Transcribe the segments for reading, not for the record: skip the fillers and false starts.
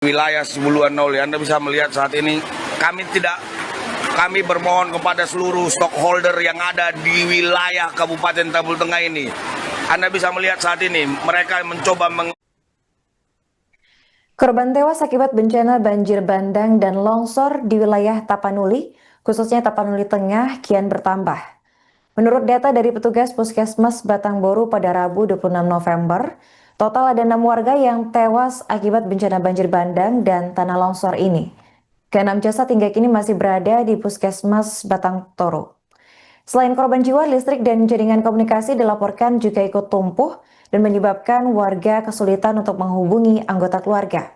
wilayah Sibuluan Noli. Anda bisa melihat saat ini kami bermohon kepada seluruh stockholder yang ada di wilayah Kabupaten Tabul Tengah ini. Anda bisa melihat saat ini mereka mencoba Korban tewas akibat bencana banjir bandang dan longsor di wilayah Tapanuli, khususnya Tapanuli Tengah, kian bertambah. Menurut data dari petugas Puskesmas Batangboru pada Rabu 26 November, total ada 6 warga yang tewas akibat bencana banjir bandang dan tanah longsor ini. Keenam jasad hingga kini masih berada di Puskesmas Batangtoru. Selain korban jiwa, listrik dan jaringan komunikasi dilaporkan juga ikut tumpuh dan menyebabkan warga kesulitan untuk menghubungi anggota keluarga.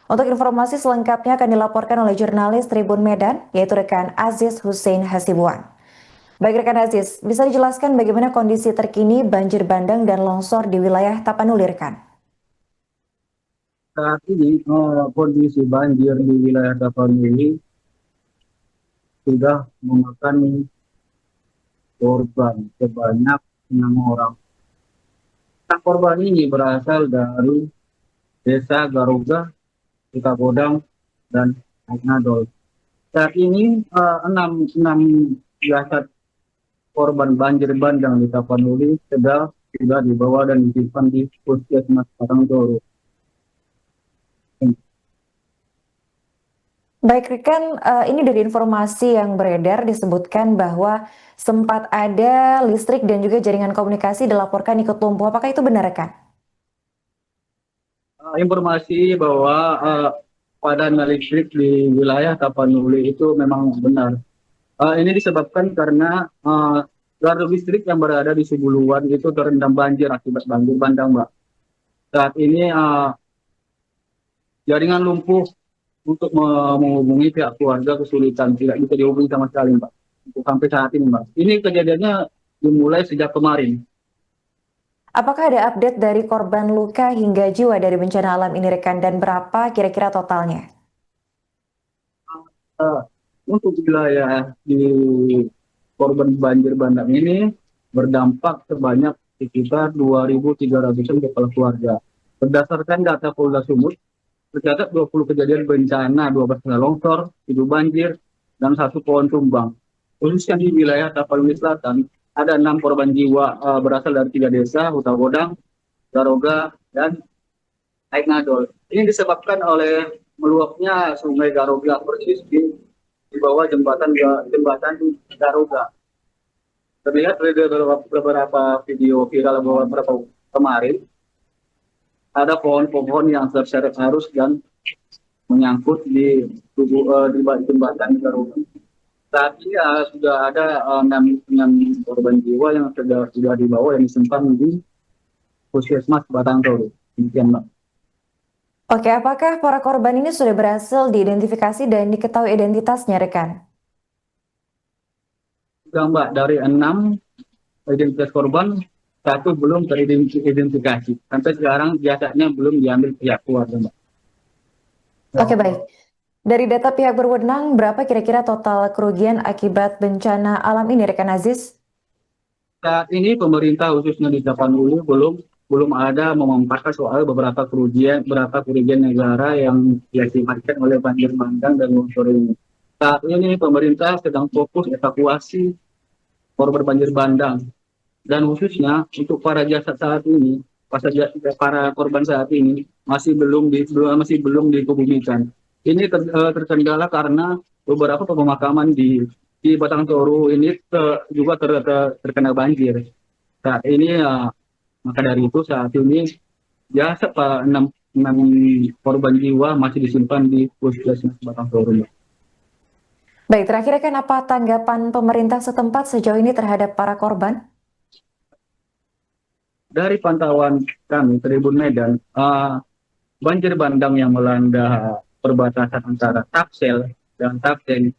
Untuk informasi selengkapnya akan dilaporkan oleh jurnalis Tribun Medan, yaitu rekan Aziz Hussein Hasibuan. Baik rekan Aziz, bisa dijelaskan bagaimana kondisi terkini banjir bandang dan longsor di wilayah Tapanuli, rekan? Saat ini kondisi banjir di wilayah Tapanuli sudah memakan korban sebanyak 6 orang. Korban ini berasal dari Desa Garuga, Kodang, dan Nadol. Saat ini 6 jasad korban banjir bandang di Tapanuli sudah dibawa dan disimpan di Puskesmas Batangtoru. Baik rekan, ini dari informasi yang beredar disebutkan bahwa sempat ada listrik dan juga jaringan komunikasi dilaporkan ikut lumpuh. Apakah itu benar rekan? Informasi bahwa padam listrik di wilayah Tapanuli itu memang benar. Ini disebabkan karena gardu listrik yang berada di Sibuluan itu terendam banjir akibat banjir bandang, Mbak. Saat ini jaringan lumpuh untuk menghubungi pihak keluarga kesulitan, tidak bisa dihubungi sama sekali, Mbak. Untuk sampai saat ini, Mbak. Ini kejadiannya dimulai sejak kemarin. Apakah ada update dari korban luka hingga jiwa dari bencana alam ini rekan dan berapa kira-kira totalnya? Untuk wilayah di korban banjir bandang ini berdampak sebanyak sekitar 2.300 kepala keluarga. Berdasarkan data Polda Sumut, tercatat 20 kejadian bencana, 12 kena longsor, 7 banjir, dan 1 pohon tumbang. Khususnya di wilayah Tapanuli Selatan, ada 6 korban jiwa berasal dari 3 desa, Kodang, Garoga, dan Nadol. Ini disebabkan oleh meluapnya sungai Garoga persis di bawah jembatan Garoga. Terlihat dari beberapa video viral beberapa kemarin, ada pohon-pohon yang terseret arus dan menyangkut di jembatan Garuda. Saat ini sudah ada 6 korban jiwa yang sudah dibawa yang disimpan di Puskesmas Batangtoru. Demikian, Mbak. Oke, apakah para korban ini sudah berhasil diidentifikasi dan diketahui identitasnya rekan? Sudah, Mbak, dari 6 identitas korban, 1 belum teridentifikasi. Sampai sekarang jasadnya belum diambil pihak keluarga, Mbak. Oke, baik. Dari data pihak berwenang, berapa kira-kira total kerugian akibat bencana alam ini, rekan Aziz? Saat ini pemerintah khususnya di Tapanuli belum ada memaparkan soal berapa kerugian negara yang diakibatkan oleh banjir bandang dan longsor ini. Saat ini pemerintah sedang fokus evakuasi korban banjir bandang, dan khususnya untuk para jasad saat ini, para korban saat ini masih belum dikebumikan. Ini terkendala karena beberapa pemakaman di Batangtoru ini juga terkena banjir. Saat ini maka dari itu saat ini jasad 6 korban jiwa masih disimpan di Puskesmas Batangtoru. Baik, terakhir rekan, apa tanggapan pemerintah setempat sejauh ini terhadap para korban? Dari pantauan kami Tribun Medan, banjir bandang yang melanda perbatasan antara Tapsel dan Tapten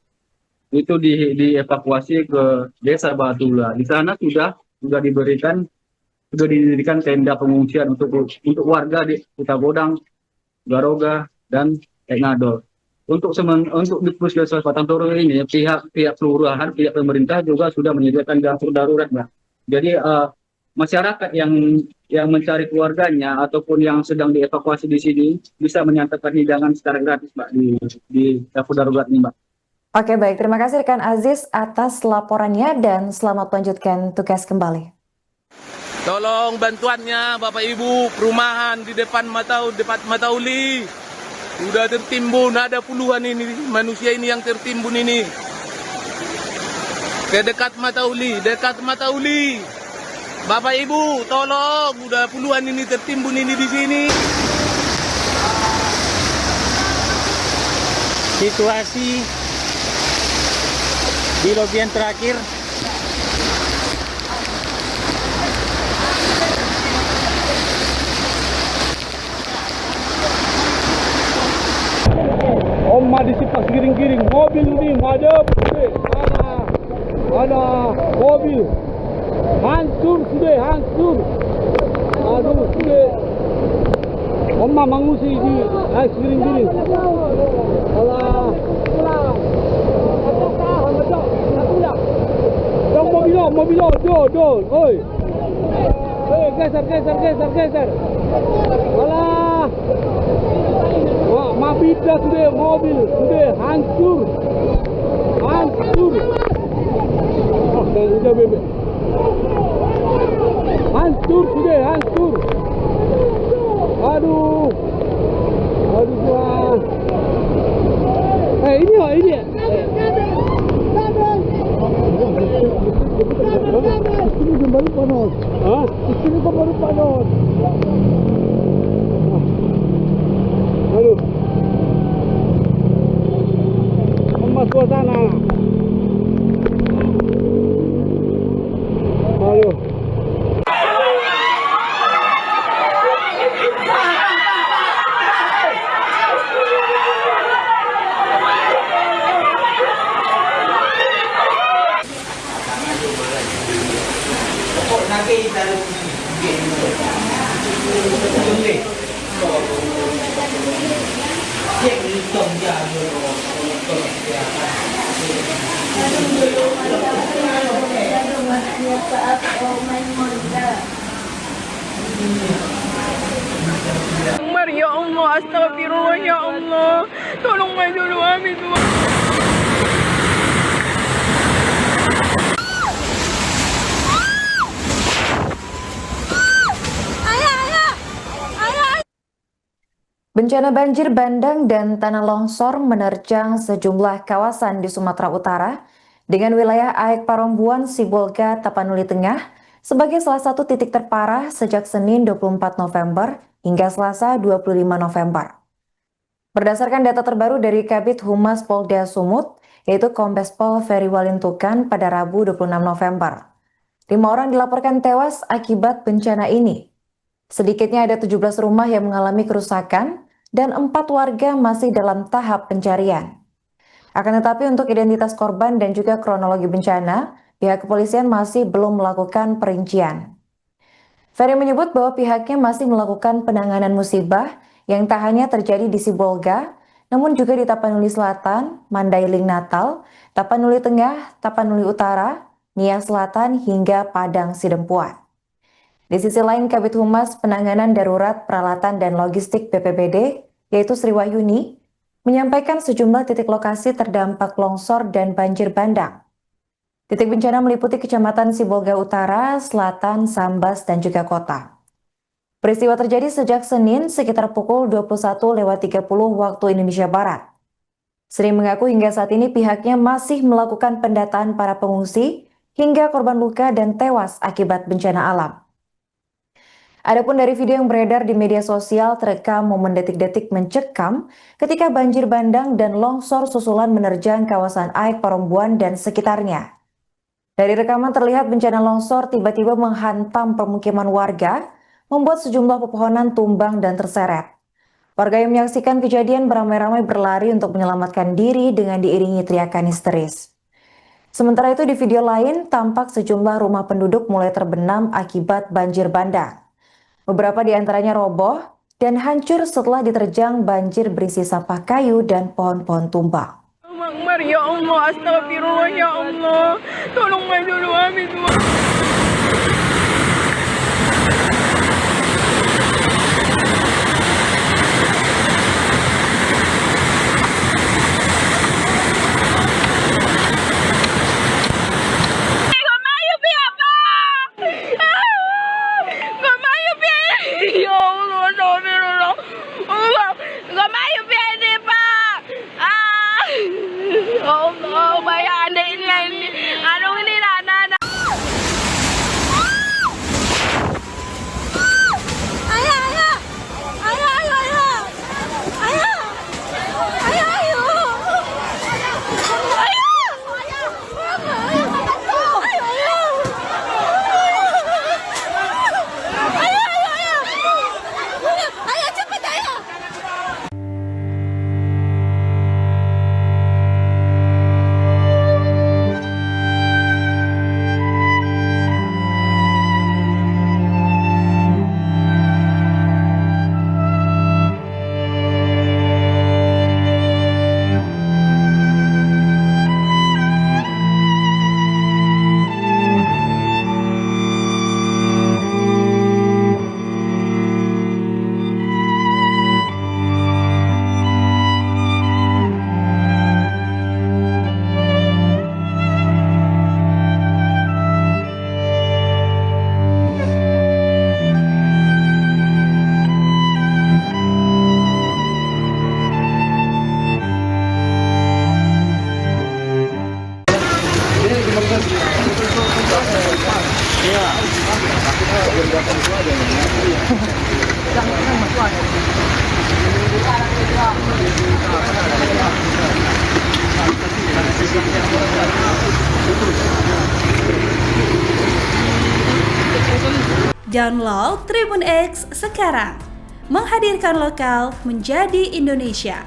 itu dievakuasi ke Desa Batula. Di sana sudah didirikan tenda pengungsian untuk warga di Kodang, Garoga, dan Nadol. Untuk di Puskesmas Batangtoru ini, pihak kelurahan, pihak pemerintah juga sudah menyediakan dapur darurat, Mbak. Jadi masyarakat yang mencari keluarganya ataupun yang sedang dievakuasi di sini bisa menyantapkan hidangan secara gratis, Mbak, di dapur darurat ini, Mbak. Oke, baik. Terima kasih rekan Aziz atas laporannya dan selamat melanjutkan tugas kembali. Tolong bantuannya Bapak Ibu, perumahan di depan Matauli. Sudah tertimbun, ada puluhan ini manusia ini yang tertimbun ini. Ke dekat Matauli. Bapak Ibu, tolong, udah puluhan ini tertimbun ini di sini. Situasi di lobian terakhir. Oma disipas giring-giring, mobil ini madep, ada mobil, hancur sudah, hancur. Aduh sudah, Oma mengungsi di giring-giring. Alah, yang mobil, do, oi, geser. Alah. Wah, mabida sudah, mobil sudah hancur. Ah, dan sudah bebek. Hancur. Aduh Tuhan. Ini. Ini baru panas. Hah? Ini baru panas. Aduh, emas suasana. Aduh. Ya Allah, astagfirullah ya Allah. Tolong dulu amin. Bencana banjir bandang dan tanah longsor menerjang sejumlah kawasan di Sumatera Utara dengan wilayah Aek Parombuan, Sibolga, Tapanuli Tengah sebagai salah satu titik terparah sejak Senin 24 November hingga Selasa 25 November. Berdasarkan data terbaru dari Kabid Humas Polda Sumut, yaitu Kombes Pol Ferry Walintukan pada Rabu 26 November. 5 orang dilaporkan tewas akibat bencana ini. Sedikitnya ada 17 rumah yang mengalami kerusakan dan 4 warga masih dalam tahap pencarian. Akan tetapi untuk identitas korban dan juga kronologi bencana, pihak kepolisian masih belum melakukan perincian. Ferry menyebut bahwa pihaknya masih melakukan penanganan musibah yang tak hanya terjadi di Sibolga, namun juga di Tapanuli Selatan, Mandailing Natal, Tapanuli Tengah, Tapanuli Utara, Nia Selatan hingga Padang Sidempuan. Di sisi lain, Kabid Humas Penanganan Darurat Peralatan dan Logistik BPBD, yaitu Sri Wahyuni, menyampaikan sejumlah titik lokasi terdampak longsor dan banjir bandang. Titik bencana meliputi Kecamatan Sibolga Utara, Selatan, Sambas, dan juga Kota. Peristiwa terjadi sejak Senin sekitar pukul 21.30 waktu Indonesia Barat. Sri mengaku hingga saat ini pihaknya masih melakukan pendataan para pengungsi hingga korban luka dan tewas akibat bencana alam. Adapun dari video yang beredar di media sosial terekam momen detik-detik mencekam ketika banjir bandang dan longsor susulan menerjang kawasan Aek Parombuan dan sekitarnya. Dari rekaman terlihat bencana longsor tiba-tiba menghantam permukiman warga, membuat sejumlah pepohonan tumbang dan terseret. Warga yang menyaksikan kejadian beramai-ramai berlari untuk menyelamatkan diri dengan diiringi teriakan histeris. Sementara itu di video lain tampak sejumlah rumah penduduk mulai terbenam akibat banjir bandang. Beberapa di antaranya roboh dan hancur setelah diterjang banjir berisi sampah kayu dan pohon-pohon tumbang. Akbar ya Allah, astagfirullah ya Allah. Tolong dulu amin. Download Tribun X sekarang. Menghadirkan lokal menjadi Indonesia.